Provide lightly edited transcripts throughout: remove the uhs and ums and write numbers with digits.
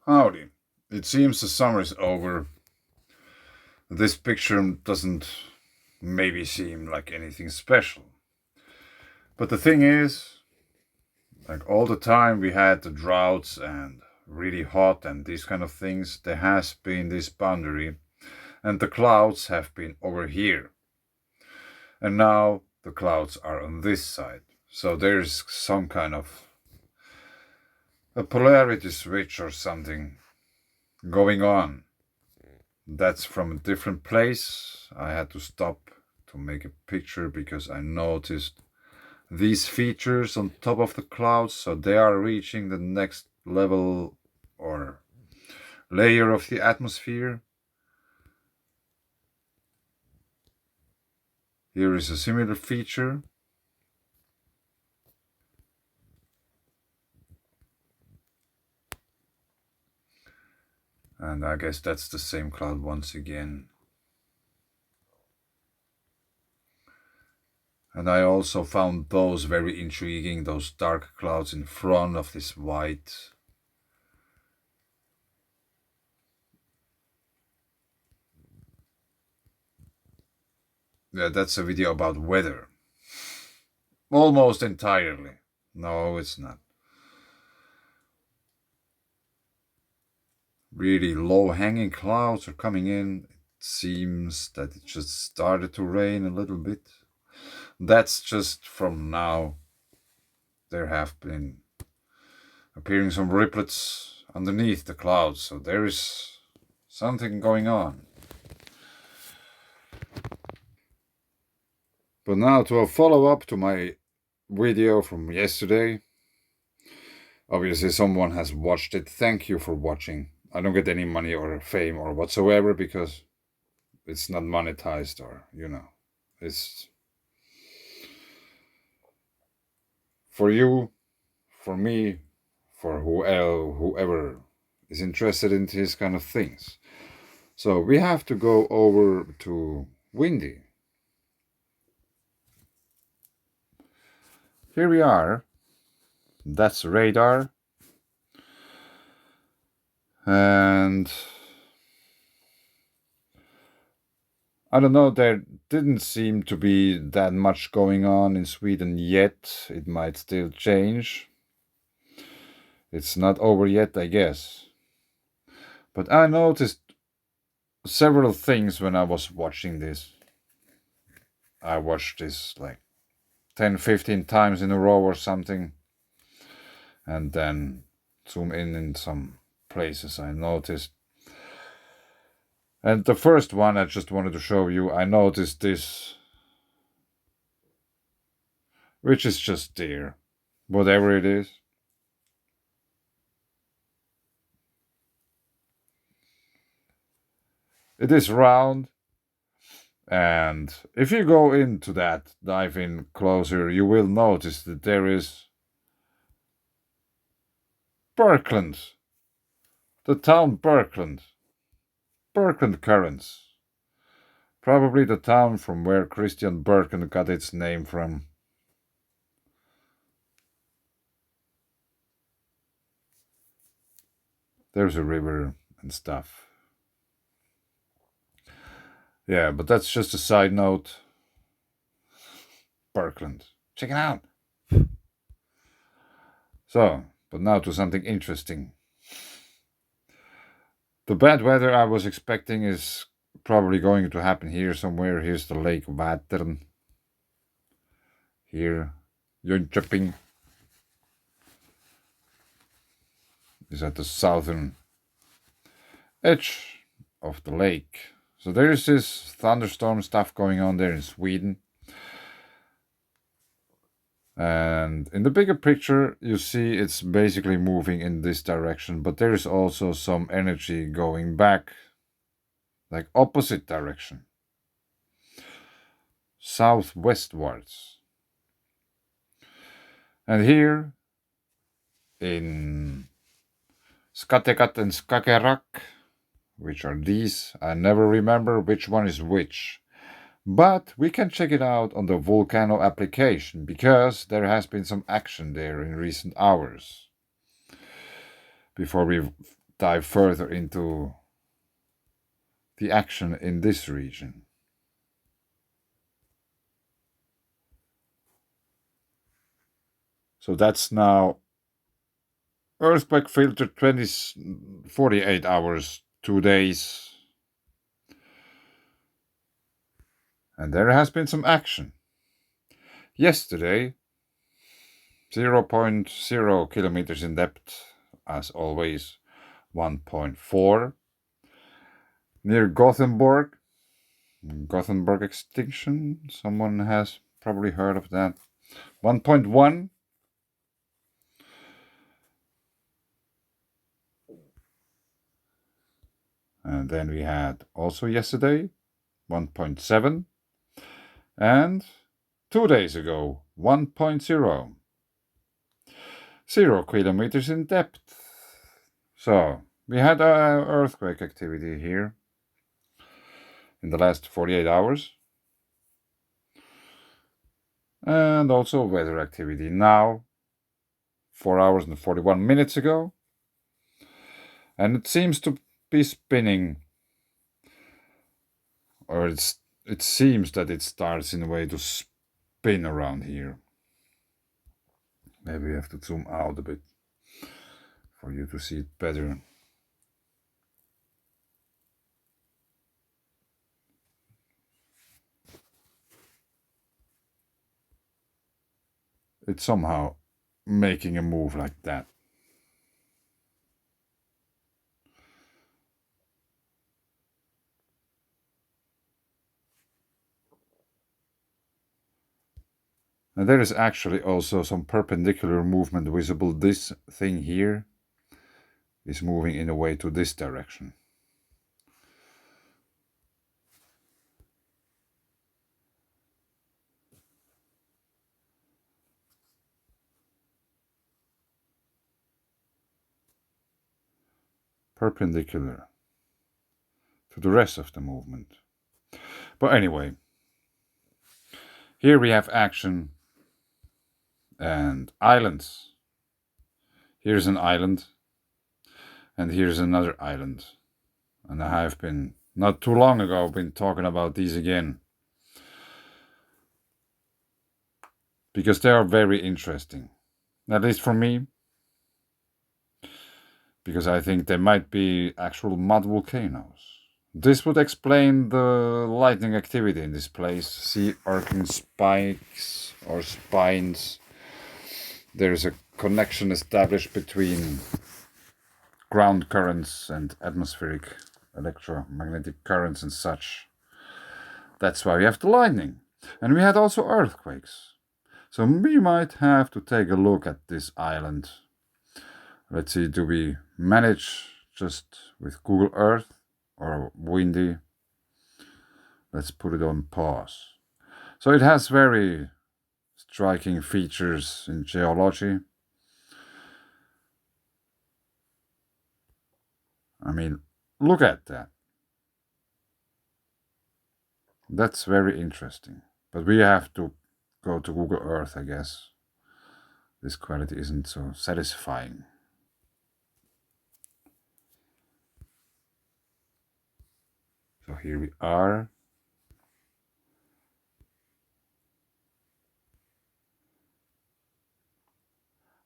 Howdy. It seems the summer is over. This picture doesn't maybe seem like anything special. But the thing is, like all the time we had the droughts and really hot and these kind of things, there has been this boundary and the clouds have been over here. And now the clouds are on this side. So there's some kind of a polarity switch or something going on. That's from a different place. I had to stop to make a picture because I noticed these features on top of the clouds, so they are reaching the next level or layer of the atmosphere. Here is a similar feature. And I guess that's the same cloud once again. And I also found those very intriguing, those dark clouds in front of this white. Yeah, that's a video about weather. Almost entirely. No, it's not. Really low-hanging clouds are coming in. It seems that it just started to rain a little bit. That's just from now. There have been appearing some riplets underneath the clouds, so there is something going on. But now to a follow-up to my video from yesterday. Obviously someone has watched it. Thank you for watching. I don't get any money or fame or whatsoever because it's not monetized or, it's for you, for me, for whoever is interested in these kind of things. So we have to go over to Windy. Here we are. That's radar. And I don't know, there didn't seem to be that much going on in Sweden yet. It might still change. It's not over yet, I guess. But I noticed several things when I was watching this. I watched this like 10-15 times in a row or something. And then zoom in some places I noticed. And the first one I just wanted to show you, I noticed this, which is just there, whatever it is. It is round, and if you go into that, dive in closer, you will notice that there is Birkeland, the town Birkeland Currents. Probably the town from where Christian Birken got its name from. There's a river and stuff. Yeah, but that's just a side note. Birkeland. Check it out. So, but now to something interesting. The bad weather I was expecting is probably going to happen here somewhere. Here's the Lake Vättern. Here, Jönköping is at the southern edge of the lake. So there is this thunderstorm stuff going on there in Sweden. And in the bigger picture, you see it's basically moving in this direction, but there is also some energy going back, like opposite direction, southwestwards. And here in Kattegat and Skagerrak, which are these, I never remember which one is which. But we can check it out on the Volcano application because there has been some action there in recent hours. Before we dive further into the action in this region. So that's now earthquake filter 48 hours, 2 days. And there has been some action. Yesterday, 0.0 kilometers in depth, as always, 1.4. Near Gothenburg extinction, someone has probably heard of that. 1.1. And then we had also yesterday 1.7. And 2 days ago 1.0. 0 kilometers in depth. So we had earthquake activity here in the last 48 hours. And also weather activity now, 4 hours and 41 minutes ago. And it seems to be spinning, or it seems that it starts in a way to spin around here. Maybe we have to zoom out a bit for you to see it better. It's somehow making a move like that. And there is actually also some perpendicular movement visible. This thing here is moving in a way to this direction. Perpendicular to the rest of the movement. But anyway, here we have action and islands. Here's an island, and here's another island. And I have been, not too long ago, been talking about these again, because they are very interesting, at least for me, because I think they might be actual mud volcanoes. This would explain the lightning activity in this place. See arcing spikes or spines. There's a connection established between ground currents and atmospheric electromagnetic currents and such. That's why we have the lightning. And we had also earthquakes. So we might have to take a look at this island. Let's see, do we manage just with Google Earth or Windy? Let's put it on pause. So it has very striking features in geology. I mean, look at that. That's very interesting. But we have to go to Google Earth, I guess. This quality isn't so satisfying. So here we are.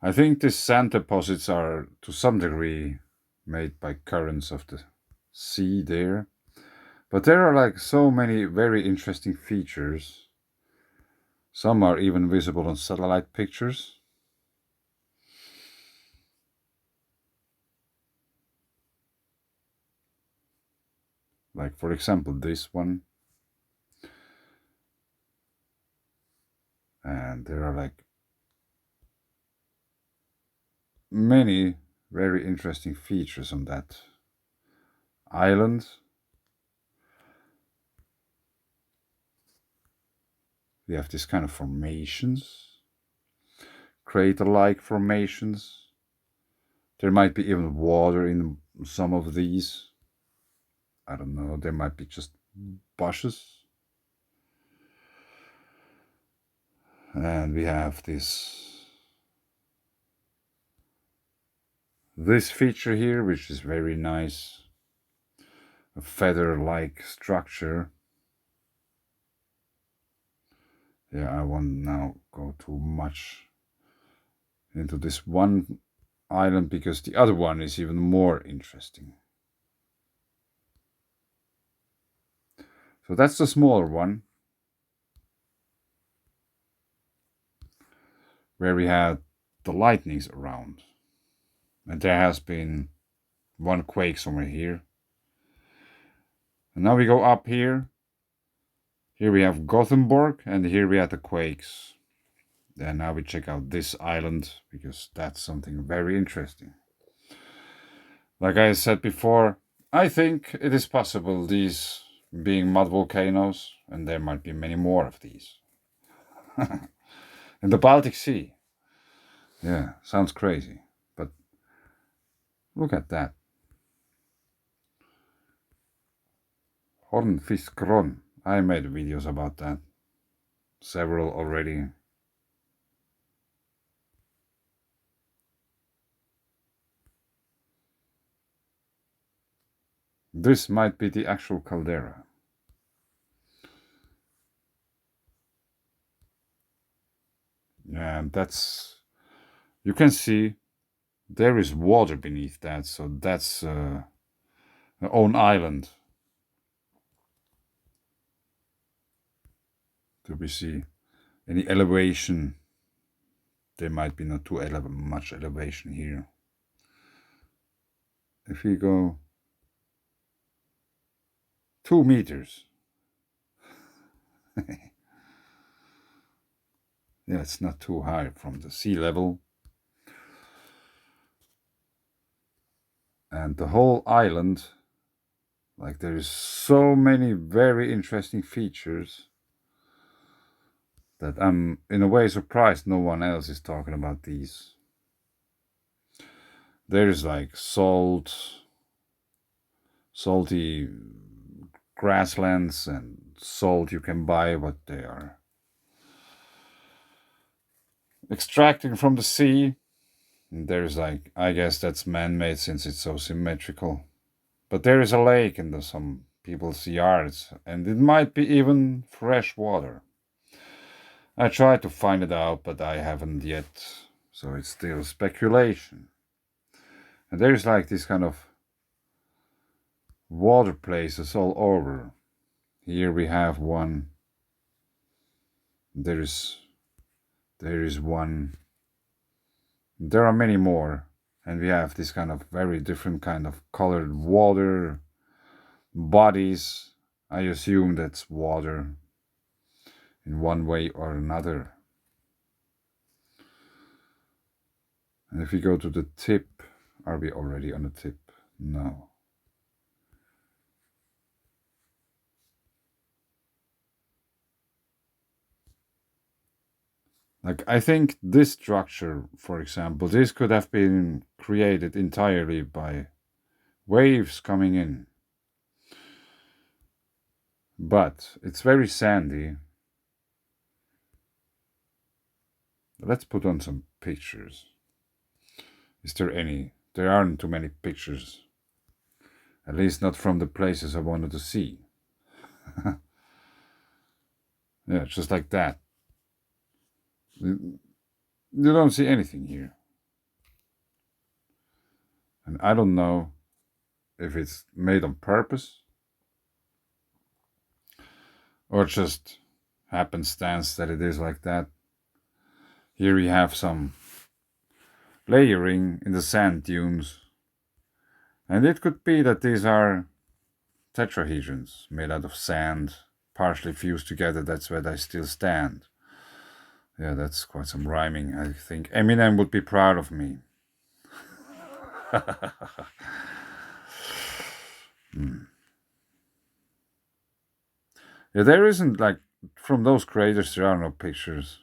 I think these sand deposits are to some degree made by currents of the sea there. But there are like so many very interesting features. Some are even visible on satellite pictures. Like, for example, this one. And there are like many very interesting features on that island. We have this kind of formations, crater-like formations. There might be even water in some of these. I don't know, there might be just bushes. And we have this this feature here, which is very nice, a feather-like structure. Yeah, I won't now go too much into this one island because the other one is even more interesting. So that's the smaller one, where we had the lightnings around. And there has been one quake somewhere here. And now we go up here. Here we have Gothenburg, and here we have the quakes. And now we check out this island, because that's something very interesting. Like I said before, I think it is possible, these being mud volcanoes, and there might be many more of these. In the Baltic Sea. Yeah, sounds crazy. But look at that. Hornfiskron. I made videos about that. Several already. This might be the actual caldera. Yeah, that's... You can see there is water beneath that, so that's their own island. Do we see any elevation? There might be not too much elevation here. If we go 2 meters. Yeah, it's not too high from the sea level. And the whole island, like, there is so many very interesting features that I'm in a way surprised no one else is talking about these. There is like salty grasslands and salt you can buy, but they are extracting from the sea. And there's like, I guess that's man-made since it's so symmetrical. But there is a lake in some people's yards, and it might be even fresh water. I tried to find it out, but I haven't yet, so it's still speculation. And there's like this kind of water places all over. Here we have one. There is one. There are many more, and we have this kind of very different kind of colored water bodies. I assume that's water in one way or another. And if we go to the tip, are we already on the tip? No. Like, I think this structure, for example, this could have been created entirely by waves coming in. But it's very sandy. Let's put on some pictures. Is there any? There aren't too many pictures. At least not from the places I wanted to see. Yeah, just like that. You don't see anything here. And I don't know if it's made on purpose or just happenstance that it is like that. Here we have some layering in the sand dunes. And it could be that these are tetrahedrons made out of sand, partially fused together. That's where they still stand. Yeah, that's quite some rhyming. I think Eminem would be proud of me. Yeah, there isn't, like, from those craters there are no pictures.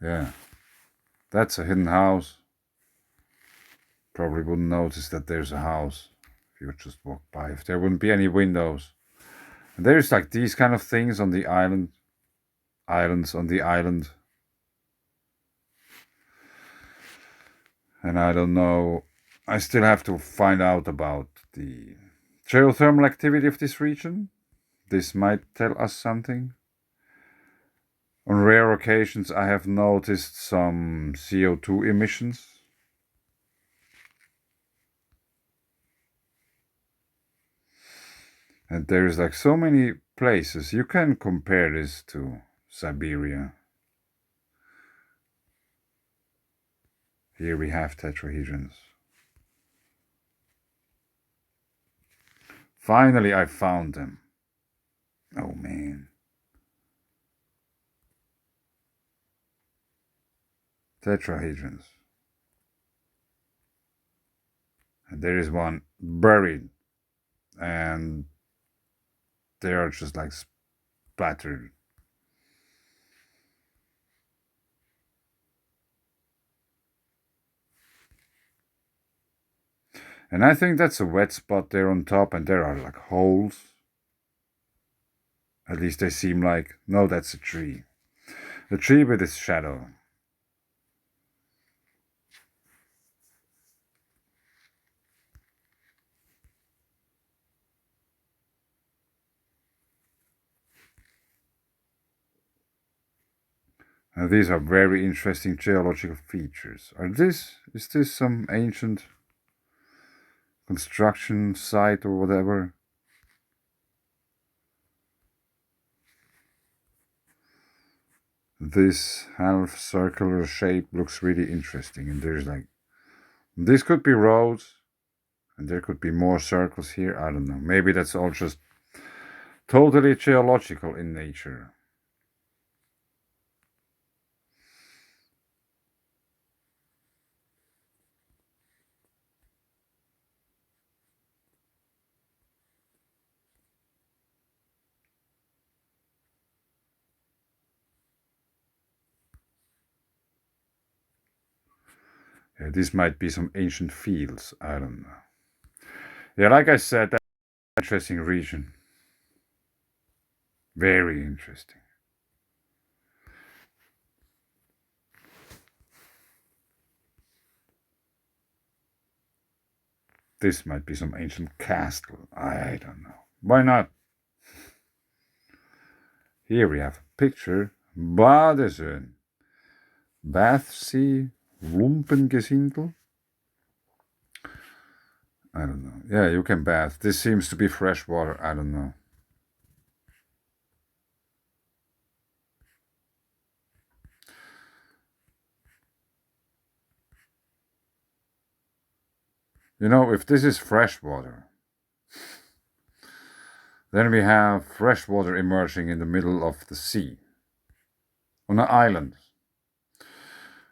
Yeah, that's a hidden house. Probably wouldn't notice that there's a house if you would just walk by, if there wouldn't be any windows. And there's like these kind of things on the island, islands on the island. And I don't know, I still have to find out about the geothermal activity of this region. This might tell us something. On rare occasions, I have noticed some CO2 emissions. And there's like so many places. You can compare this to Siberia. Here we have tetrahedrons. Finally, I found them. Oh man. Tetrahedrons. And there is one buried. And they are just like splattered. And I think that's a wet spot there on top, and there are like holes. At least they seem like. No, that's a tree. A tree with its shadow. Now these are very interesting geological features. Is this some ancient construction site or whatever? This half circular shape looks really interesting, and there's like, this could be roads, and there could be more circles here. I don't know. Maybe that's all just totally geological in nature. Yeah, this might be some ancient fields. I don't know. Yeah, like I said, that's an interesting region. Very interesting. This might be some ancient castle. I don't know. Why not? Here we have a picture. Badesön. Bathsee, Lumpengesindel. I don't know. Yeah, you can bath. This seems to be fresh water. I don't know. You know, if this is fresh water, then we have fresh water emerging in the middle of the sea on an island,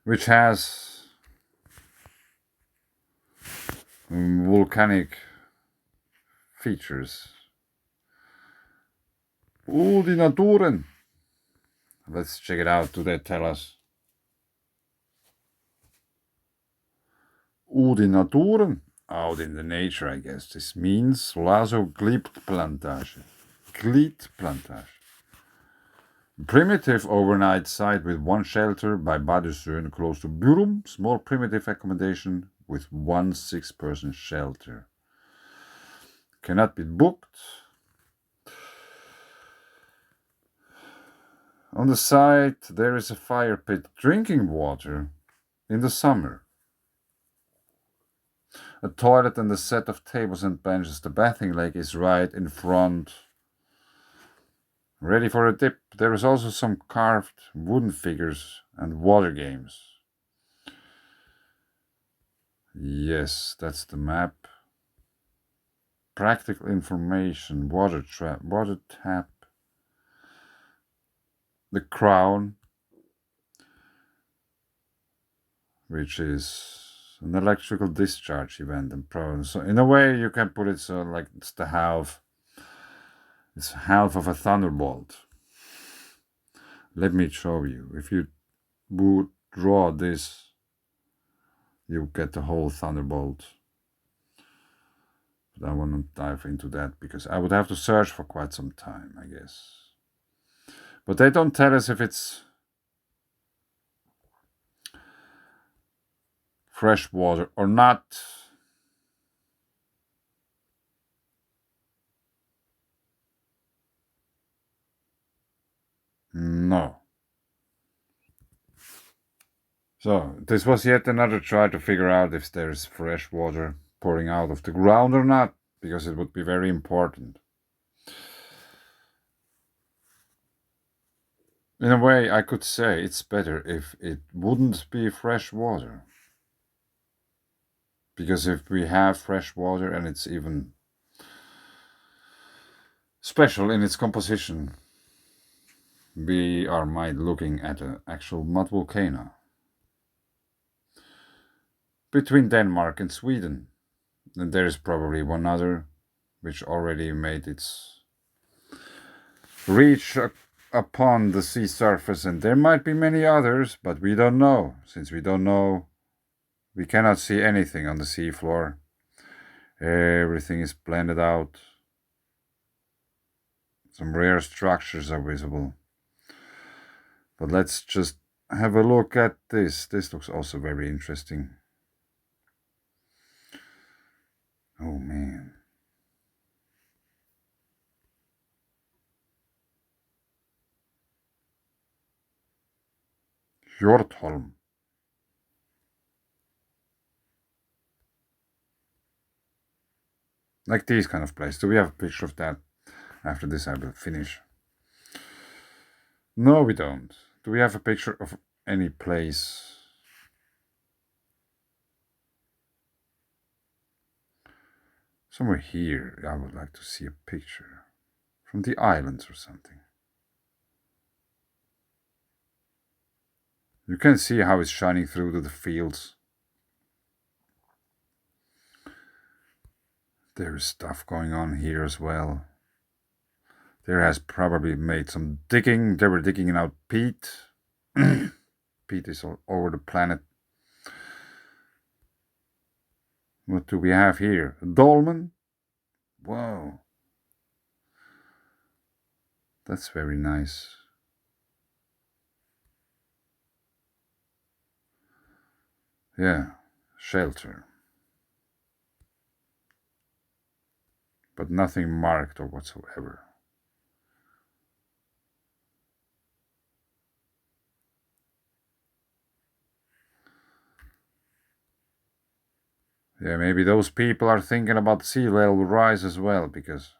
which has volcanic features. Die Naturen. Let's check it out. Do they tell us? Die Naturen. Out in the nature, I guess. This means Lazo Gliedplantage. Gliedplantage. Primitive overnight site with one shelter by Badesön close to Burum. Small primitive accommodation with 1 6-person shelter. Cannot be booked. On the site there is a fire pit, drinking water in the summer. A toilet and a set of tables and benches. The bathing lake is right in front. Ready for a dip. There is also some carved wooden figures and water games. Yes, that's the map. Practical information. Water tap. The crown, which is an electrical discharge event and problem. So in a way you can put it so like it's half of a thunderbolt. Let me show you. If you would draw this, you get the whole thunderbolt. But I want to dive into that because I would have to search for quite some time, I guess. But they don't tell us if it's fresh water or not. No. So, this was yet another try to figure out if there's fresh water pouring out of the ground or not, because it would be very important. In a way, I could say it's better if it wouldn't be fresh water. Because if we have fresh water and it's even special in its composition, we might looking at an actual mud volcano between Denmark and Sweden. And there is probably one other which already made its reach upon the sea surface, and there might be many others, but we don't know. Since we don't know, we cannot see anything on the sea floor. Everything is blended out. Some rare structures are visible. But let's just have a look at this. This looks also very interesting. Oh man. Hjortholm. Like these kind of places. Do we have a picture of that? After this I will finish. No, we don't. Do we have a picture of any place? Somewhere here I would like to see a picture. From the islands or something. You can see how it's shining through to the fields. There is stuff going on here as well. There has probably made some digging. They were digging out peat. Peat is all over the planet. What do we have here? A dolmen? Whoa. That's very nice. Yeah, shelter. But nothing marked or whatsoever. Yeah, maybe those people are thinking about sea level rise as well, because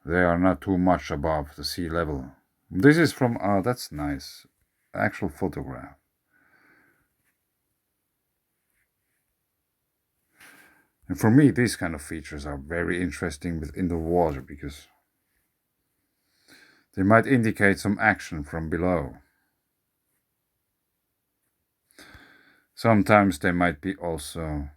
they are not too much above the sea level. This is from, that's nice, actual photograph. And for me, these kind of features are very interesting within the water, because they might indicate some action from below. Sometimes they might be also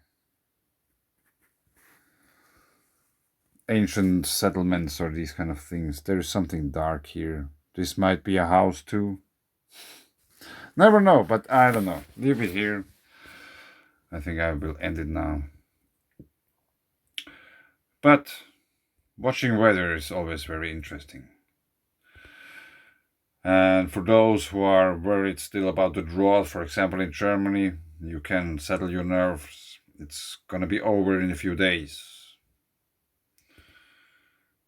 ancient settlements or these kind of things. There is something dark here. This might be a house too. Never know, but I don't know. Leave it here. I think I will end it now. But watching weather is always very interesting. And for those who are worried still about the drought, for example in Germany, you can settle your nerves. It's gonna be over in a few days.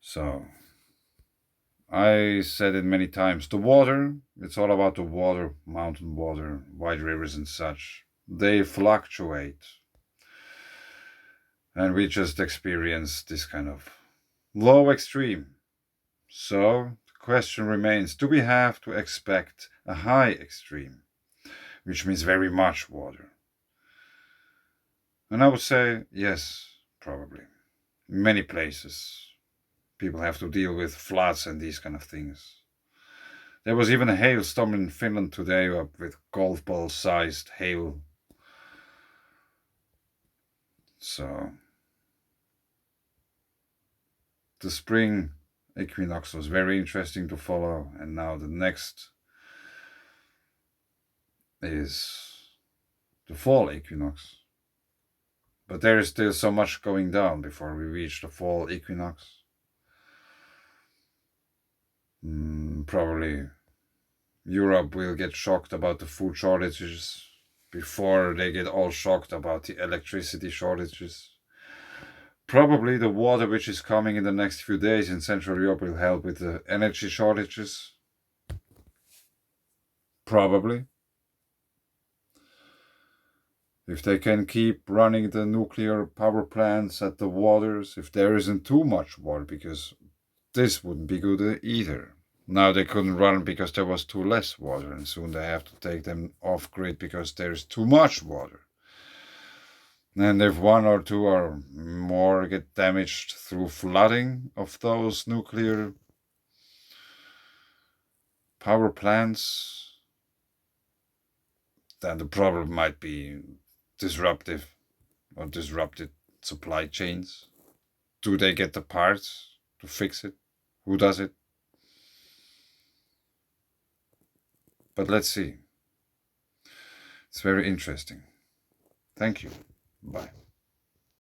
So, I said it many times. The water, it's all about the water, mountain water, wide rivers and such. They fluctuate. And we just experience this kind of low extreme. So, the question remains, do we have to expect a high extreme? Which means very much water. And I would say, yes, probably. In many places, people have to deal with floods and these kind of things. There was even a hailstorm in Finland today with golf ball sized hail. So, the spring equinox was very interesting to follow, and now the next is the fall equinox. But there is still so much going down before we reach the fall equinox. Probably Europe will get shocked about the food shortages before they get all shocked about the electricity shortages. Probably the water which is coming in the next few days in Central Europe will help with the energy shortages. Probably. If they can keep running the nuclear power plants at the waters, if there isn't too much water, because this wouldn't be good either. Now they couldn't run because there was too less water, and soon they have to take them off grid because there's too much water. And if one or two or more get damaged through flooding of those nuclear power plants, then the problem might be disrupted supply chains. Do they get the parts to fix it? Who does it? But let's see. It's very interesting. Thank you. Bye.